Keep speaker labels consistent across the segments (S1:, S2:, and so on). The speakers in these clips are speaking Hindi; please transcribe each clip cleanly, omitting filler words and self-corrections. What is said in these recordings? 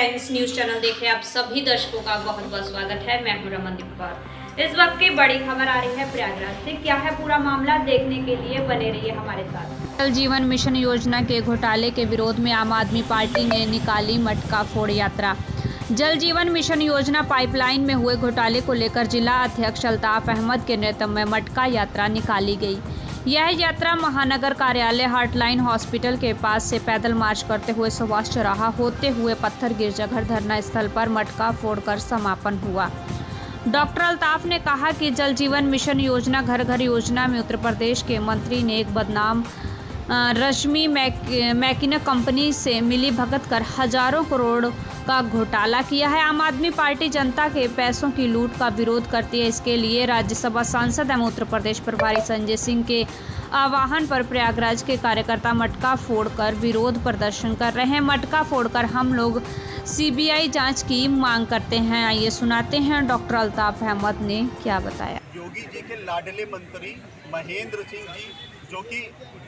S1: टाइम्स न्यूज चैनल देख रहे आप सभी दर्शकों का बहुत बहुत स्वागत है। मैं हूं रमनदीप कौर। इस वक्त की बड़ी खबर आ रही है प्रयागराज से। क्या है पूरा मामला, देखने के लिए बने रहिए हमारे साथ। जल जीवन मिशन योजना के घोटाले के विरोध में आम आदमी पार्टी ने निकाली मटका फोड़ यात्रा। जल जीवन मिशन योजना पाइपलाइन में हुए घोटाले को लेकर जिला अध्यक्ष अल्ताफ अहमद के नेतृत्व में मटका यात्रा निकाली गई। यह यात्रा महानगर कार्यालय हार्टलाइन हॉस्पिटल के पास से पैदल मार्च करते हुए सुभाष चौराहा होते हुए पत्थर गिरजाघर धरना स्थल पर मटका फोड़कर समापन हुआ। डॉक्टर अल्ताफ ने कहा कि जल जीवन मिशन योजना घर घर योजना में उत्तर प्रदेश के मंत्री ने एक बदनाम रश्मि मैकिन कंपनी से मिली भगत कर हजारों करोड़ का घोटाला किया है। आम आदमी पार्टी जनता के पैसों की लूट का विरोध करती है। इसके लिए राज्यसभा सांसद एवं उत्तर प्रदेश प्रभारी संजय सिंह के आह्वान पर प्रयागराज के कार्यकर्ता मटका फोड़कर विरोध प्रदर्शन कर रहे हैं। मटका फोड़कर हम लोग सीबीआई जांच की मांग करते हैं। आइए सुनाते हैं डॉक्टर अल्ताफ अहमद ने क्या बताया।
S2: योगी जी के लाडले मंत्री महेंद्र सिंह जी जो कि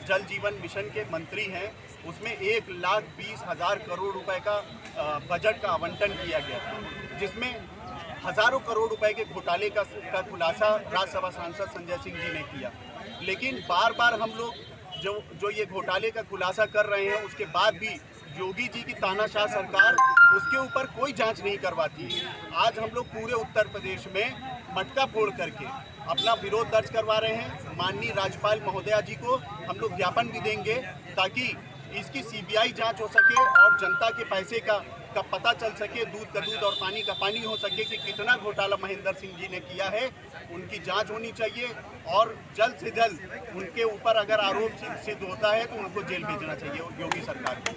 S2: जल जीवन मिशन के मंत्री हैं, उसमें 1,20,000 करोड़ रुपए का बजट का आवंटन किया गया था, जिसमें हजारों करोड़ रुपए के घोटाले का खुलासा राज्यसभा सांसद संजय सिंह जी ने किया। लेकिन बार बार हम लोग जो ये घोटाले का खुलासा कर रहे हैं, उसके बाद भी योगी जी की तानाशाह सरकार उसके ऊपर कोई जांच नहीं करवाती। आज हम लोग पूरे उत्तर प्रदेश में मटका फोड़ करके अपना विरोध दर्ज करवा रहे हैं। माननीय राज्यपाल महोदया जी को हम लोग ज्ञापन भी देंगे ताकि इसकी सीबीआई जांच हो सके और जनता के पैसे का पता चल सके, दूध का दूध और पानी का पानी हो सके कि कितना घोटाला महेंद्र सिंह जी ने किया है। उनकी जांच होनी चाहिए और जल्द से जल्द उनके ऊपर अगर आरोप सिद्ध होता है तो उनको जेल भेजना चाहिए योगी सरकार को।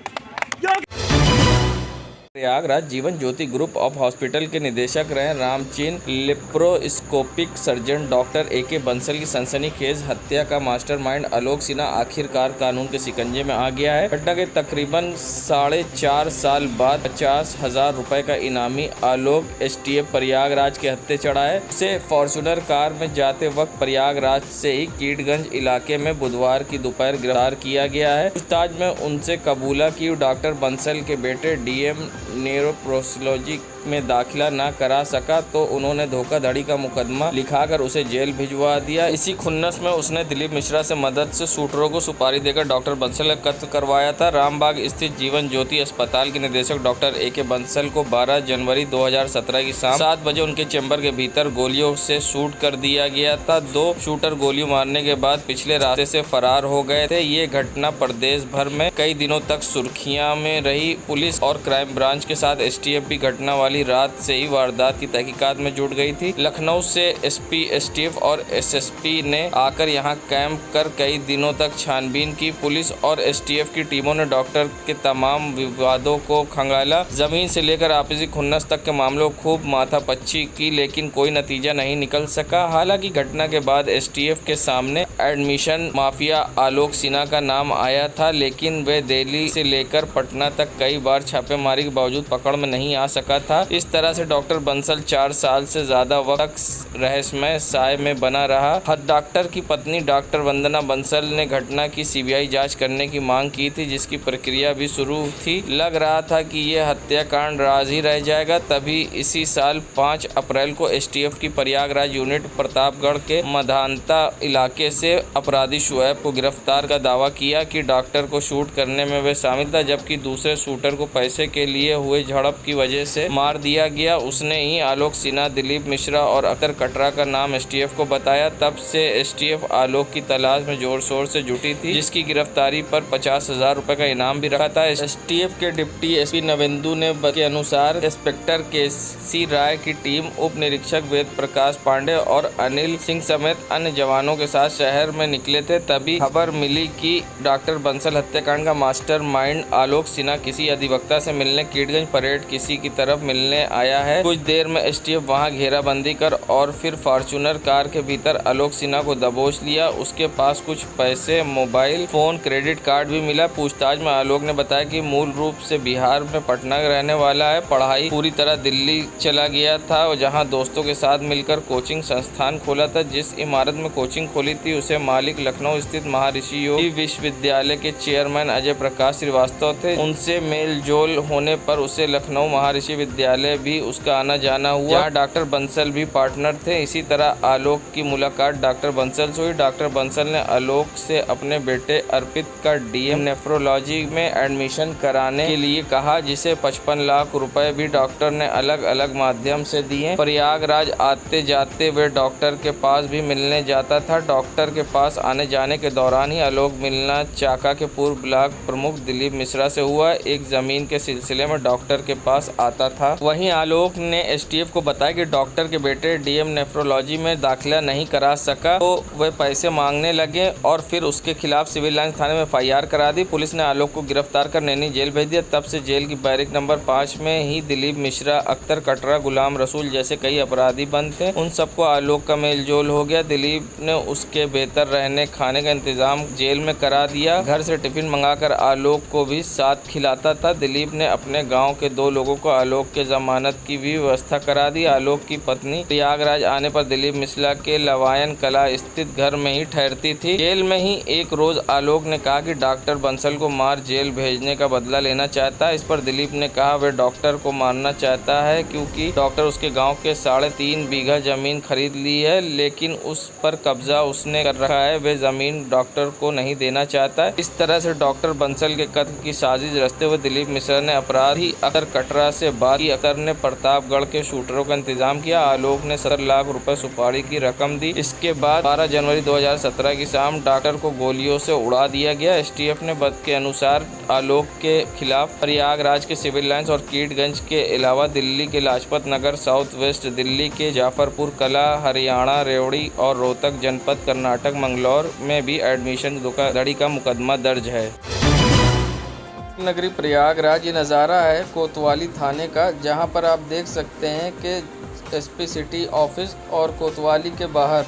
S3: Prayagraj Jeevan Jyoti group of hospital के निदेशक रहे रामचीन laparoscopic surgeon doctor A K. Bansal की सनसनीखेज हत्या का मास्टरमाइंड आलोक सिन्हा आखिरकार कानून के शिकंजे में आ गया है। घटना के तकरीबन 4.5 साल बाद 50,000 रुपए का इनामी आलोक एसटीएफ प्रयागराज के हत्थे चढ़ा है। उसे फॉर्च्यूनर कार में जाते वक्त प्रयागराज से ही कीटगंज इलाके में बुधवार की दोपहर गिरफ्तार किया गया है। पूछताछ में उनसे कबूला की डॉक्टर बंसल के बेटे डीएम न्यूरोप्रोसोलॉजी में दाखिला न करा सका तो उन्होंने धोखाधड़ी का मुकदमा लिखाकर उसे जेल भिजवा दिया। इसी खुन्नस में उसने दिलीप मिश्रा से मदद से शूटरों को सुपारी देकर डॉक्टर बंसल का कत्ल करवाया था। रामबाग स्थित जीवन ज्योति अस्पताल के निदेशक डॉक्टर ए.के. बंसल को 12 जनवरी 2017 की शाम 7 बजे उनके चैम्बर के भीतर गोलियों से शूट कर दिया गया था। 2 शूटर गोली मारने के बाद पिछले रास्ते से फरार हो गए थे। ये घटना प्रदेश भर में कई दिनों तक सुर्खियां में रही। पुलिस और क्राइम ब्रांच के साथ एसटीएफ भी घटना वाली रात से ही वारदात की तहकीकात में जुट गई थी। लखनऊ से एसपी, एसटीएफ और एसएसपी ने आकर यहां कैंप कर कई दिनों तक छानबीन की। पुलिस और एसटीएफ की टीमों ने डॉक्टर के तमाम विवादों को खंगाला। जमीन से लेकर आपसी खुन्नस तक के मामलों खूब माथापच्ची की, लेकिन कोई नतीजा नहीं निकल सका। हालांकि घटना के बाद एसटीएफ के सामने एडमिशन माफिया आलोक सिन्हा का नाम आया था, लेकिन वे दिल्ली से लेकर पटना तक कई बार छापेमारी के बावजूद पकड़ में नहीं आ सका था। इस तरह से डॉक्टर बंसल 4 साल से ज्यादा वक्त रहस्यमय साय में बना रहा। डॉक्टर की पत्नी डॉक्टर वंदना बंसल ने घटना की सीबीआई जांच करने की मांग की थी, जिसकी प्रक्रिया भी शुरू थी। लग रहा था कि यह हत्याकांड राज ही रह जाएगा। तभी इसी साल 5 अप्रैल को एसटीएफ की प्रयागराज यूनिट प्रतापगढ़ के मधानता इलाके से अपराधी शुएब को गिरफ्तार का दावा किया कि डॉक्टर को शूट करने में वे शामिल था, जबकि दूसरे शूटर को पैसे के लिए हुए झड़प की वजह से मार दिया गया। उसने ही आलोक सिन्हा, दिलीप मिश्रा और अख्तर कटरा का नाम एसटीएफ को बताया। तब से एसटीएफ आलोक की तलाश में जोर शोर से जुटी थी, जिसकी गिरफ्तारी पर 50,000 रुपए का इनाम भी रखा था। एसटीएफ के डिप्टी एसपी नवेंदु ने के अनुसार इंस्पेक्टर केसी राय की टीम उप निरीक्षक वेद प्रकाश पांडे और अनिल सिंह समेत अन्य जवानों के साथ शहर में निकले थे। तभी खबर मिली कि डॉक्टर बंसल हत्याकांड का मास्टरमाइंड आलोक सिन्हा किसी अधिवक्ता से मिलने कीटगंज परेड किसी की तरफ मिलने मिलने आया है। कुछ देर में एसटीएफ वहां घेराबंदी कर और फिर फॉर्च्यूनर कार के भीतर आलोक सिन्हा को दबोच लिया। उसके पास कुछ पैसे, मोबाइल फोन, क्रेडिट कार्ड भी मिला। पूछताछ में आलोक ने बताया कि मूल रूप से बिहार में पटना का रहने वाला है। पढ़ाई पूरी तरह दिल्ली चला गया था और जहाँ दोस्तों के साथ मिलकर कोचिंग संस्थान खोला था। जिस इमारत में कोचिंग खोली थी उसे मालिक लखनऊ स्थित महर्षि योग विश्वविद्यालय के चेयरमैन अजय प्रकाश श्रीवास्तव थे। उनसे मेल जोल होने पर उसे लखनऊ महर्षि विद्यालय भी उसका आना जाना हुआ, जहाँ डॉक्टर बंसल भी पार्टनर थे। इसी तरह आलोक की मुलाकात डॉक्टर बंसल से हुई। डॉक्टर बंसल ने आलोक से अपने बेटे अर्पित का डीएम नेफ्रोलॉजी में एडमिशन कराने के लिए कहा, जिसे 55 लाख रुपए भी डॉक्टर ने अलग अलग माध्यम से दिए। प्रयागराज आते जाते वे डॉक्टर के पास भी मिलने जाता था। डॉक्टर के पास आने जाने के दौरान ही आलोक मिलना चाका के पूर्व ब्लॉक प्रमुख दिलीप मिश्रा से हुआ। एक जमीन के सिलसिले में डॉक्टर के पास आता था। वहीं आलोक ने एसटीएफ को बताया कि डॉक्टर के बेटे डीएम नेफ्रोलॉजी में दाखिला नहीं करा सका तो वे पैसे मांगने लगे और फिर उसके खिलाफ सिविल लाइन्स थाने में एफआईआर करा दी। पुलिस ने आलोक को गिरफ्तार कर नैनी जेल भेज दिया। तब से जेल की बैरिक नंबर 5 में ही दिलीप मिश्रा, अख्तर कटरा, गुलाम रसूल जैसे कई अपराधी बंद थे। उन सबको आलोक का मेलजोल हो गया। दिलीप ने उसके बेहतर रहने खाने का इंतजाम जेल में करा दिया। घर से टिफिन मंगाकर आलोक को भी साथ खिलाता था। दिलीप ने अपने गांव के 2 लोगों को आलोक के जमानत की भी व्यवस्था करा दी। आलोक की पत्नी प्रयागराज आने पर दिलीप मिश्रा के लवायन कला स्थित घर में ही ठहरती थी। जेल में ही एक रोज आलोक ने कहा कि डॉक्टर बंसल को मार जेल भेजने का बदला लेना चाहता है। इस पर दिलीप ने कहा वह डॉक्टर को मारना चाहता है क्योंकि डॉक्टर उसके गांव के 3.5 बीघा जमीन खरीद ली है, लेकिन उस पर कब्जा उसने कर रखा है। वे जमीन डॉक्टर को नहीं देना चाहता है। इस तरह से डॉक्टर बंसल के कत्ल की साजिश रचते हुए दिलीप मिश्रा ने अपराधी अख्तर कटरा से बात की। अख्तर ने प्रतापगढ़ के शूटरों का इंतजाम किया। आलोक ने 70 लाख रुपए सुपारी की रकम दी। इसके बाद 12 जनवरी 2017 की शाम डॉक्टर को गोलियों से उड़ा दिया गया। एसटीएफ ने बद के अनुसार आलोक के खिलाफ प्रयागराज के सिविल लाइन्स और कीटगंज के अलावा दिल्ली के लाजपत नगर, साउथ वेस्ट दिल्ली के जाफरपुर कला, हरियाणा रेवड़ी और रोहतक जनपद कर्नाटक मंगलौर में भी एडमिशन धोखाधड़ी का मुकदमा दर्ज है। नगरी प्रयागराज ये नज़ारा है कोतवाली थाने का, जहां पर आप देख सकते हैं कि एसपी सिटी ऑफिस और कोतवाली के बाहर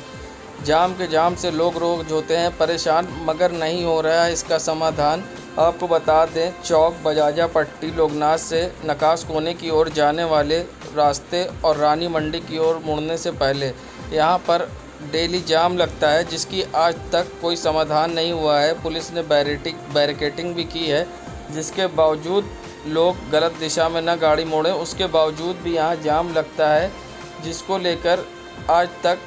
S3: जाम के जाम से लोग रोज होते हैं परेशान, मगर नहीं हो रहा है इसका समाधान। आपको बता दें, चौक बजाजा पट्टी लोकनाथ से नकाश कोने की ओर जाने वाले रास्ते और रानी मंडी की ओर मुड़ने से पहले यहाँ पर डेली जाम लगता है, जिसकी आज तक कोई समाधान नहीं हुआ है। पुलिस ने बैरिकेटिंग भी की है, जिसके बावजूद लोग गलत दिशा में न गाड़ी मोड़ें, उसके बावजूद भी यहाँ जाम लगता है, जिसको लेकर आज तक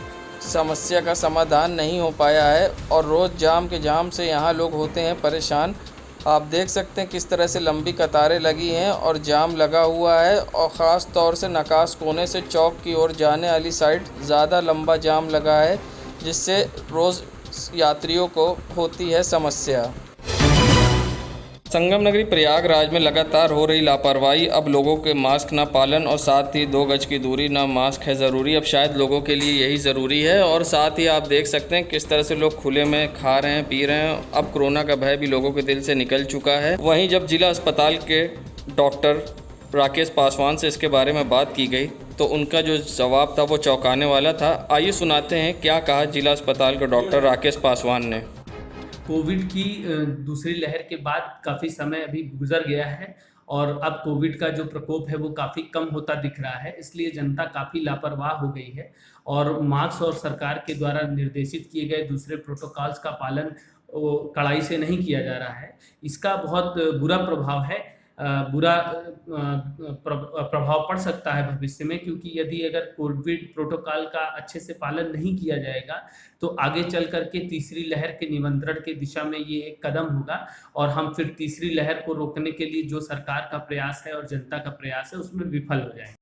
S3: समस्या का समाधान नहीं हो पाया है और रोज़ जाम के जाम से यहाँ लोग होते हैं परेशान। आप देख सकते हैं किस तरह से लंबी कतारें लगी हैं और जाम लगा हुआ है, और ख़ास तौर से नकाश कोने से चौक की ओर जाने वाली साइड ज़्यादा लंबा जाम लगा है, जिससे रोज़ यात्रियों को होती है समस्या। संगम नगरी प्रयागराज में लगातार हो रही लापरवाही, अब लोगों के मास्क न पालन और साथ ही 2 गज की दूरी न मास्क है ज़रूरी, अब शायद लोगों के लिए यही ज़रूरी है। और साथ ही आप देख सकते हैं किस तरह से लोग खुले में खा रहे हैं, पी रहे हैं। अब कोरोना का भय भी लोगों के दिल से निकल चुका है। वहीं जब जिला अस्पताल के डॉक्टर राकेश पासवान से इसके बारे में बात की गई तो उनका जो जवाब था वो चौंकाने वाला था। आइए सुनाते हैं क्या कहा जिला अस्पताल के डॉक्टर राकेश पासवान ने।
S4: कोविड की दूसरी लहर के बाद काफ़ी समय अभी गुजर गया है और अब कोविड का जो प्रकोप है वो काफ़ी कम होता दिख रहा है, इसलिए जनता काफ़ी लापरवाह हो गई है और मास्क और सरकार के द्वारा निर्देशित किए गए दूसरे प्रोटोकॉल्स का पालन कड़ाई से नहीं किया जा रहा है। इसका बहुत बुरा प्रभाव है, प्रभाव पड़ सकता है भविष्य में, क्योंकि यदि अगर कोविड प्रोटोकॉल का अच्छे से पालन नहीं किया जाएगा तो आगे चल करके तीसरी लहर के नियंत्रण के दिशा में ये एक कदम होगा और हम फिर तीसरी लहर को रोकने के लिए जो सरकार का प्रयास है और जनता का प्रयास है उसमें विफल हो जाएंगे।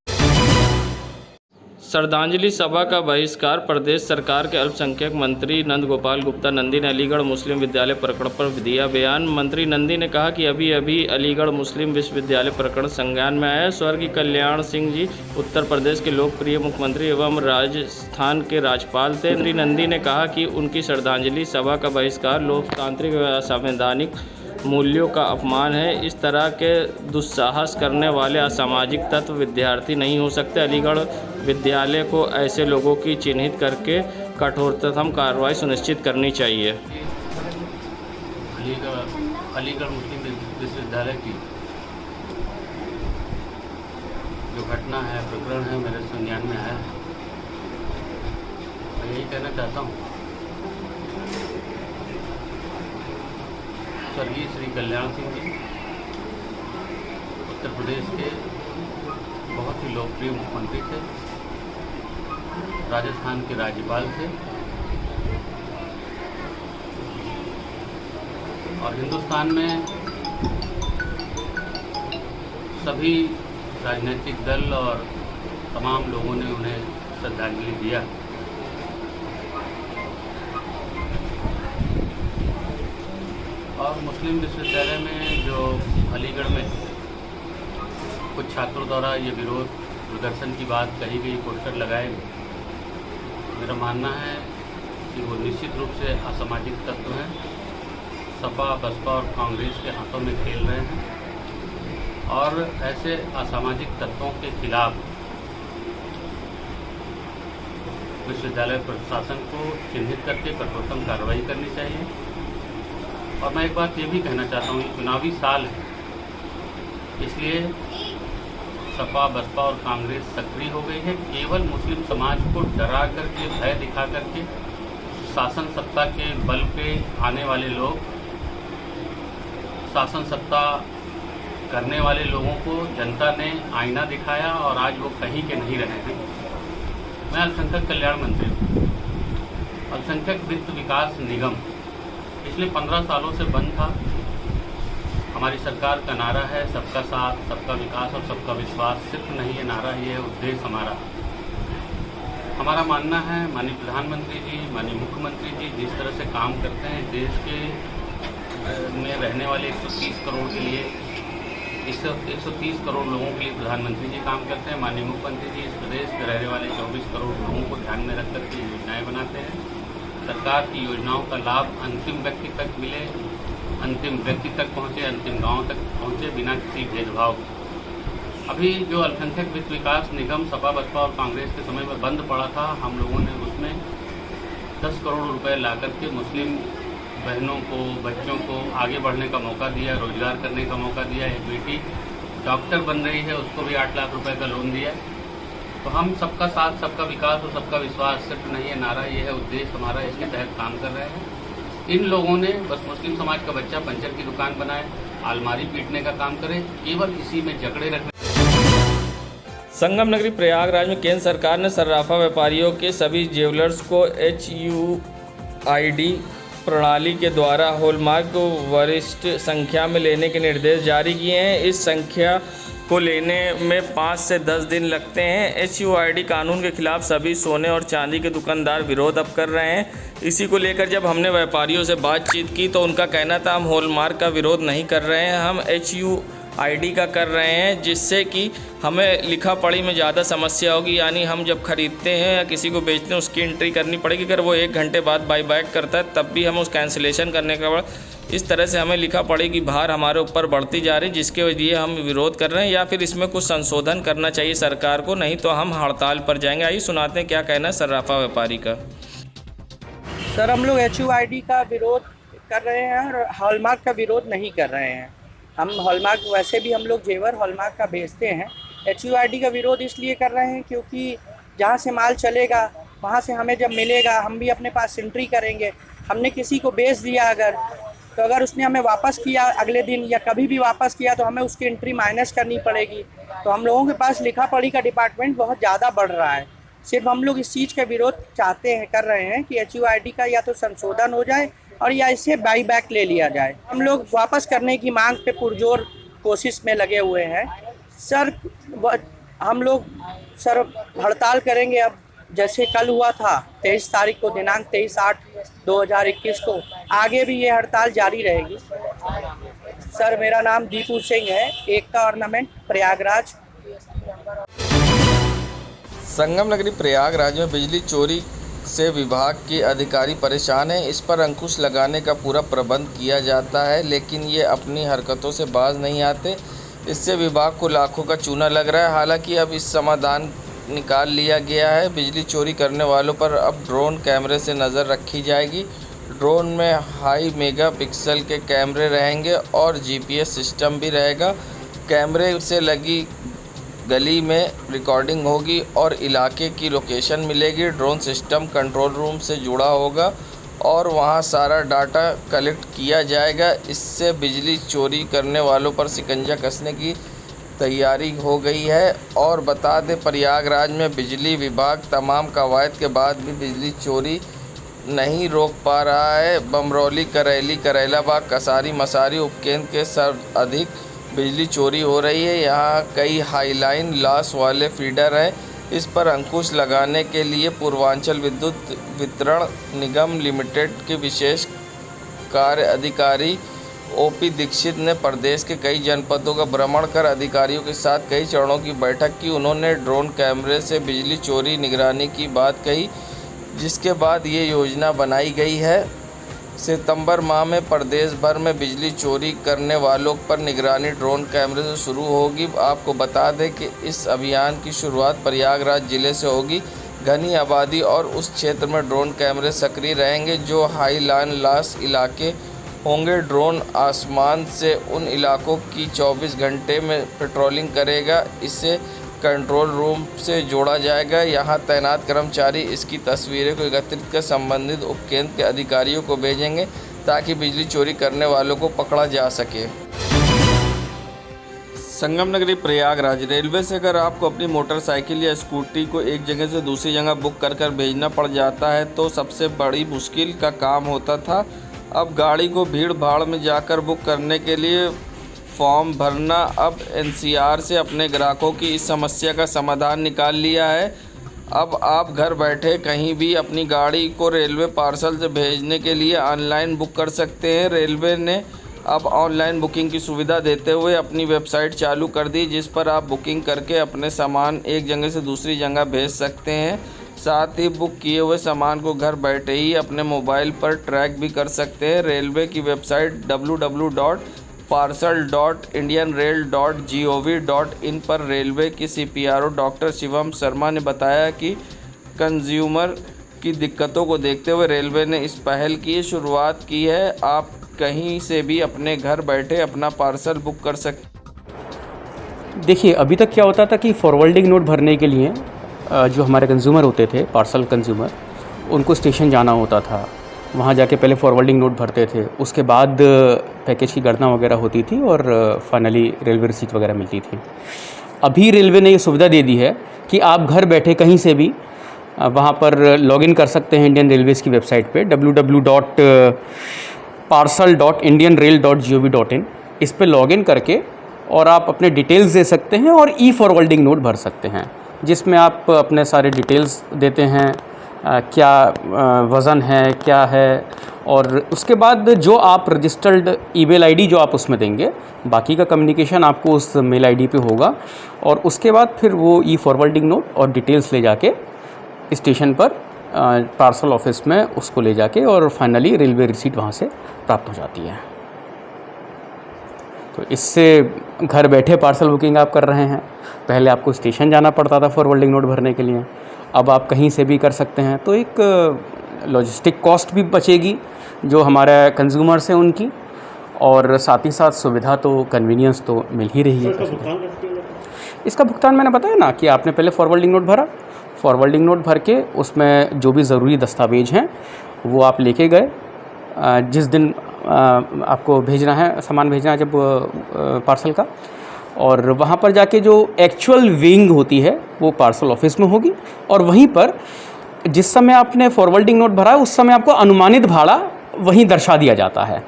S3: श्रद्धांजलि सभा का बहिष्कार, प्रदेश सरकार के अल्पसंख्यक मंत्री नंद गोपाल गुप्ता नंदी ने अलीगढ़ मुस्लिम विद्यालय प्रकरण पर दिया बयान। मंत्री नंदी ने कहा कि अभी अभी अलीगढ़ मुस्लिम विश्वविद्यालय प्रकरण संज्ञान में आया है। स्वर्गीय कल्याण सिंह जी उत्तर प्रदेश के लोकप्रिय मुख्यमंत्री एवं राजस्थान के राज्यपाल थे। मंत्री नंदी ने कहा कि उनकी श्रद्धांजलि सभा का बहिष्कार लोकतांत्रिक व संवैधानिक मूल्यों का अपमान है। इस तरह के दुस्साहस करने वाले असामाजिक तत्व विद्यार्थी नहीं हो सकते। अलीगढ़ विद्यालय को ऐसे लोगों की चिन्हित करके कठोरतम कार्रवाई सुनिश्चित करनी चाहिए।
S5: अलीगढ़ मुस्लिम विश्वविद्यालय की जो घटना है, प्रकरण है, मेरे संज्ञान में आया है। मैं यही कहना चाहता हूँ, स्वर्गीय श्री कल्याण सिंह जी उत्तर प्रदेश के बहुत ही लोकप्रिय मुख्यमंत्री थे, राजस्थान के राज्यपाल थे और हिंदुस्तान में सभी राजनीतिक दल और तमाम लोगों ने उन्हें श्रद्धांजलि दिया। और मुस्लिम विश्वविद्यालय में जो अलीगढ़ में कुछ छात्रों द्वारा ये विरोध प्रदर्शन की बात कही गई, पोस्टर लगाए गए, मेरा मानना है कि वो निश्चित रूप से असामाजिक तत्व हैं, सपा, बसपा और कांग्रेस के हाथों में खेल रहे हैं और ऐसे असामाजिक तत्वों के खिलाफ विश्वविद्यालय प्रशासन को चिन्हित करके कठोरतम कार्रवाई करनी चाहिए। और मैं एक बात ये भी कहना चाहता हूँ, चुनावी साल है, इसलिए सपा, बसपा और कांग्रेस सक्रिय हो गई है। केवल मुस्लिम समाज को डरा करके, भय दिखा करके शासन सत्ता के बल पे आने वाले लोग, शासन सत्ता करने वाले लोगों को जनता ने आईना दिखाया और आज वो कहीं के नहीं रहे हैं। मैं अल्पसंख्यक कल्याण मंत्री हूँ। अल्पसंख्यक वित्त विकास निगम पिछले 15 सालों से बंद था। हमारी सरकार का नारा है सबका साथ, सबका विकास और सबका विश्वास। सिर्फ नहीं ये नारा, ये है उद्देश्य हमारा मानना है माननीय प्रधानमंत्री जी, माननीय मुख्यमंत्री जी जिस तरह से काम करते हैं, देश के में रहने वाले 130 करोड़ के लिए, 130 करोड़ लोगों के लिए प्रधानमंत्री जी काम करते हैं। माननीय मुख्यमंत्री जी इस प्रदेश में रहने वाले 24 करोड़ लोगों को ध्यान में रख करके योजनाएँ बनाते हैं। सरकार की योजनाओं का लाभ अंतिम व्यक्ति तक मिले, अंतिम व्यक्ति तक पहुँचे, अंतिम गांव तक पहुँचे बिना किसी भेदभाव। अभी जो अल्पसंख्यक वित्त विकास निगम सपा, बसपा और कांग्रेस के समय में बंद पड़ा था, हम लोगों ने उसमें 10 करोड़ रुपए ला करके मुस्लिम बहनों को, बच्चों को आगे बढ़ने का मौका दिया, रोजगार करने का मौका दिया। एक बेटी डॉक्टर बन रही है, उसको भी 8 लाख रुपए का लोन दिया। तो हम सबका साथ, सबका विकास और सबका विश्वास सिर्फ नहीं है नारा, ये है उद्देश्य हमारा, इसके तहत काम कर रहे हैं। इन लोगों ने बस मुस्लिम समाज का बच्चा पंचर की दुकान बनाए, अलमारी पीटने का काम करे, केवल इसी में झगड़े रखने।
S3: संगम नगरी प्रयागराज में केंद्र सरकार ने सर्राफा व्यापारियों के सभी ज्वेलर्स को HUID प्रणाली के द्वारा हॉलमार्क को वरिष्ठ संख्या में लेने के निर्देश जारी किए हैं। इस संख्या को लेने में 5 से 10 दिन लगते हैं। HUID कानून के खिलाफ सभी सोने और चांदी के दुकानदार विरोध अब कर रहे हैं। इसी को लेकर जब हमने व्यापारियों से बातचीत की तो उनका कहना था हम हॉलमार्क का विरोध नहीं कर रहे हैं, हम HUID का कर रहे हैं, जिससे कि हमें लिखा पढ़ी में ज़्यादा समस्या होगी। यानी हम जब खरीदते हैं या किसी को बेचते हैं उसकी एंट्री करनी पड़ेगी। अगर वो 1 घंटे बाद बाई बैक करता है तब भी हम उस कैंसिलेशन करने के बाद इस तरह से हमें लिखा पढ़ी की भार हमारे ऊपर बढ़ती जा रही, जिसके लिए हम विरोध कर रहे हैं। या फिर इसमें कुछ संशोधन करना चाहिए सरकार को, नहीं तो हम हड़ताल पर जाएंगे। आइए सुनाते हैं क्या कहना है सर्राफा व्यापारी का।
S6: सर, हम लोग HUID का विरोध कर रहे हैं और हॉलमार्क का विरोध नहीं कर रहे हैं। हम हॉलमार्क, वैसे भी हम लोग जेवर हॉलमार्क का बेचते हैं। HUID का विरोध इसलिए कर रहे हैं क्योंकि जहाँ से माल चलेगा वहाँ से हमें जब मिलेगा हम भी अपने पास एंट्री करेंगे। हमने किसी को बेच दिया अगर उसने हमें वापस किया अगले दिन या कभी भी वापस किया तो हमें उसकी एंट्री माइनस करनी पड़ेगी। तो हम लोगों के पास लिखा पढ़ी का डिपार्टमेंट बहुत ज़्यादा बढ़ रहा है। सिर्फ हम लोग इस चीज़ का विरोध कर रहे हैं कि HUID का या तो संशोधन हो जाए और या इसे बाई बैक ले लिया जाए। हम लोग वापस करने की मांग पे पुरजोर कोशिश में लगे हुए हैं। सर, हम लोग हड़ताल करेंगे। अब जैसे कल हुआ था 23 तारीख को, दिनांक 23/8/2021 को, आगे भी ये हड़ताल जारी रहेगी। सर, मेरा नाम दीपू सिंह है, एकता ऑर्नामेंट, प्रयागराज।
S3: संगम नगरी प्रयागराज में बिजली चोरी से विभाग के अधिकारी परेशान हैं। इस पर अंकुश लगाने का पूरा प्रबंध किया जाता है, लेकिन ये अपनी हरकतों से बाज नहीं आते। इससे विभाग को लाखों का चूना लग रहा है। हालांकि अब इस समाधान निकाल लिया गया है। बिजली चोरी करने वालों पर अब ड्रोन कैमरे से नज़र रखी जाएगी। ड्रोन में हाई मेगापिक्सल के कैमरे रहेंगे और जीपीएस सिस्टम भी रहेगा। कैमरे से लगी गली में रिकॉर्डिंग होगी और इलाके की लोकेशन मिलेगी। ड्रोन सिस्टम कंट्रोल रूम से जुड़ा होगा और वहां सारा डाटा कलेक्ट किया जाएगा। इससे बिजली चोरी करने वालों पर शिकंजा कसने की तैयारी हो गई है। और बता दें, प्रयागराज में बिजली विभाग तमाम कवायद के बाद भी बिजली चोरी नहीं रोक पा रहा है। बमरौली, करैली, करैलाबाग, कसारी, मसारी उपकेंद्र के सर्वाधिक बिजली चोरी हो रही है। यहाँ कई हाईलाइन लॉस वाले फीडर हैं। इस पर अंकुश लगाने के लिए पूर्वांचल विद्युत वितरण निगम लिमिटेड के विशेष कार्य अधिकारी ओपी दीक्षित ने प्रदेश के कई जनपदों का भ्रमण कर अधिकारियों के साथ कई चरणों की बैठक की। उन्होंने ड्रोन कैमरे से बिजली चोरी निगरानी की बात कही, जिसके बाद ये योजना बनाई गई है। सितंबर माह में प्रदेश भर में बिजली चोरी करने वालों पर निगरानी ड्रोन कैमरे से शुरू होगी। आपको बता दें कि इस अभियान की शुरुआत प्रयागराज जिले से होगी। घनी आबादी और उस क्षेत्र में ड्रोन कैमरे सक्रिय रहेंगे जो हाईलाइन लॉस इलाके होंगे। ड्रोन आसमान से उन इलाकों की 24 घंटे में पेट्रोलिंग करेगा। इसे कंट्रोल रूम से जोड़ा जाएगा। यहाँ तैनात कर्मचारी इसकी तस्वीरें को एकत्रित कर संबंधित उपकेंद्र के अधिकारियों को भेजेंगे ताकि बिजली चोरी करने वालों को पकड़ा जा सके। संगम नगरी प्रयागराज रेलवे से अगर आपको अपनी मोटरसाइकिल या स्कूटी को एक जगह से दूसरी जगह बुक कर भेजना पड़ जाता है तो सबसे बड़ी मुश्किल का काम होता था। अब गाड़ी को भीड़ भाड़ में जाकर बुक करने के लिए फॉर्म भरना अब एनसीआर से अपने ग्राहकों की इस समस्या का समाधान निकाल लिया है। अब आप घर बैठे कहीं भी अपनी गाड़ी को रेलवे पार्सल से भेजने के लिए ऑनलाइन बुक कर सकते हैं। रेलवे ने अब ऑनलाइन बुकिंग की सुविधा देते हुए अपनी वेबसाइट चालू कर दी, जिस पर आप बुकिंग करके अपने सामान एक जगह से दूसरी जगह भेज सकते हैं। साथ ही बुक किए हुए सामान को घर बैठे ही अपने मोबाइल पर ट्रैक भी कर सकते हैं। रेलवे की वेबसाइट www.parcel.indianrail.gov.in पर रेलवे की CPRO डॉक्टर शिवम शर्मा ने बताया कि कंज्यूमर की दिक्कतों को देखते हुए रेलवे ने इस पहल की शुरुआत की है। आप कहीं से भी अपने घर बैठे अपना पार्सल बुक कर सकते।
S7: देखिए, अभी तक क्या होता था कि फॉरवर्डिंग नोट भरने के लिए जो हमारे कंज्यूमर होते थे, पार्सल कंज्यूमर, उनको स्टेशन जाना होता था। वहाँ जाके पहले फॉरवर्डिंग नोट भरते थे, उसके बाद पैकेज की गणना वगैरह होती थी और फाइनली रेलवे रिसीट वगैरह मिलती थी। अभी रेलवे ने ये सुविधा दे दी है कि आप घर बैठे कहीं से भी वहाँ पर लॉगिन कर सकते हैं इंडियन रेलवेज़ की वेबसाइट पे www.parcel.indianrail.gov.in। इस पे लॉगिन करके और आप अपने डिटेल्स दे सकते हैं और ई फॉरवर्डिंग नोट भर सकते हैं, जिसमें आप अपने सारे डिटेल्स देते हैं, क्या वज़न है, क्या है, और उसके बाद जो आप रजिस्टर्ड ईमेल आईडी जो आप उसमें देंगे, बाकी का कम्युनिकेशन आपको उस मेल आईडी पे होगा। और उसके बाद फिर वो ई फॉरवर्डिंग नोट और डिटेल्स ले जाके स्टेशन पर पार्सल ऑफिस में उसको ले जाके और फाइनली रेलवे रिसीट वहाँ से प्राप्त हो जाती है। तो इससे घर बैठे पार्सल बुकिंग आप कर रहे हैं। पहले आपको स्टेशन जाना पड़ता था फॉरवर्डिंग नोट भरने के लिए, अब आप कहीं से भी कर सकते हैं। तो एक लॉजिस्टिक कॉस्ट भी बचेगी जो हमारे कंज्यूमर्स हैं उनकी, और साथ ही साथ सुविधा तो, कन्वीनियंस तो मिल ही रही है। इसका भुगतान मैंने बताया ना कि आपने पहले फॉरवर्डिंग नोट भरा, फॉरवर्डिंग नोट भर के उसमें जो भी ज़रूरी दस्तावेज हैं वो आप लेके गए। जिस दिन आपको भेजना है, सामान भेजना है जब पार्सल का, और वहाँ पर जाके जो एक्चुअल वेइंग होती है वो पार्सल ऑफिस में होगी। और वहीं पर जिस समय आपने फॉरवर्डिंग नोट भरा उस समय आपको अनुमानित भाड़ा वहीं दर्शा दिया जाता है।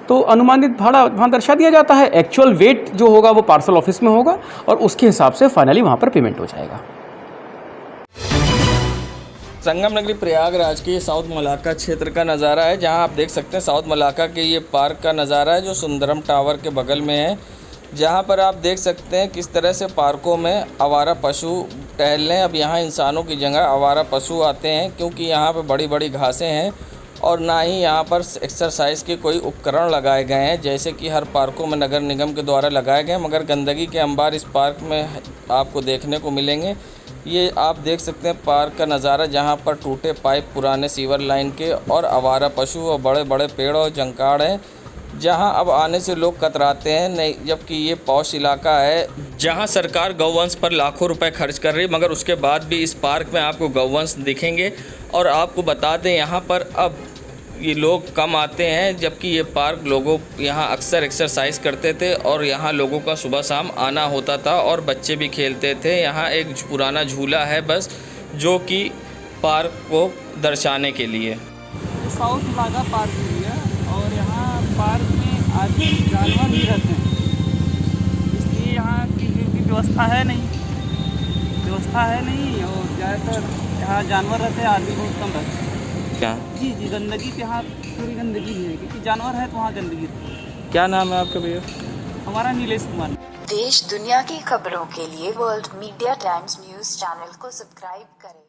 S7: तो अनुमानित भाड़ा वहाँ दर्शा दिया जाता है, एक्चुअल वेट जो होगा वो पार्सल ऑफिस में होगा और उसके हिसाब से फाइनली वहाँ पर पेमेंट हो जाएगा।
S3: संगम नगरी प्रयागराज के ये साउथ मलाका क्षेत्र का नज़ारा है, जहां आप देख सकते हैं साउथ मलाका के ये पार्क का नज़ारा है जो सुंदरम टावर के बगल में है। जहां पर आप देख सकते हैं किस तरह से पार्कों में आवारा पशु टहल रहे हैं। अब यहाँ इंसानों की जगह आवारा पशु आते हैं, क्योंकि यहाँ पर बड़ी बड़ी घासें हैं और ना ही यहाँ पर एक्सरसाइज के कोई उपकरण लगाए गए हैं, जैसे कि हर पार्कों में नगर निगम के द्वारा लगाए गए हैं। मगर गंदगी के अंबार इस पार्क में आपको देखने को मिलेंगे। ये आप देख सकते हैं पार्क का नज़ारा, जहाँ पर टूटे पाइप पुराने सीवर लाइन के और आवारा पशु और बड़े बड़े पेड़ और जंकाड़ हैं, जहां अब आने से लोग कतराते हैं। नहीं, जबकि ये पॉश इलाका है जहां सरकार गौवंश पर लाखों रुपए खर्च कर रही है, मगर उसके बाद भी इस पार्क में आपको गौवंश दिखेंगे। और आपको बता दें यहाँ पर अब ये लोग कम आते हैं, जबकि ये पार्क लोगों यहाँ अक्सर एक्सरसाइज करते थे और यहाँ लोगों का सुबह शाम आना होता था और बच्चे भी खेलते थे। यहाँ एक पुराना झूला है बस, जो कि पार्क को दर्शाने के लिए।
S8: साउथ इलाका पार्क एरिया और यहाँ पार्क में आदमी जानवर भी रहते हैं, इसलिए यहाँ की व्यवस्था है नहीं और ज़्यादातर यहाँ जानवर रहते हैं, आदमी बहुत कम रहते हैं।
S3: क्या
S8: जी गंदगी तो यहाँ पूरी गंदगी है, क्योंकि जानवर है तो वहाँ गंदगी रहती है।
S3: क्या नाम है आपका भैया?
S8: हमारा नीलेश कुमार।
S9: देश दुनिया की खबरों के लिए world media times news channel को सब्सक्राइब करें।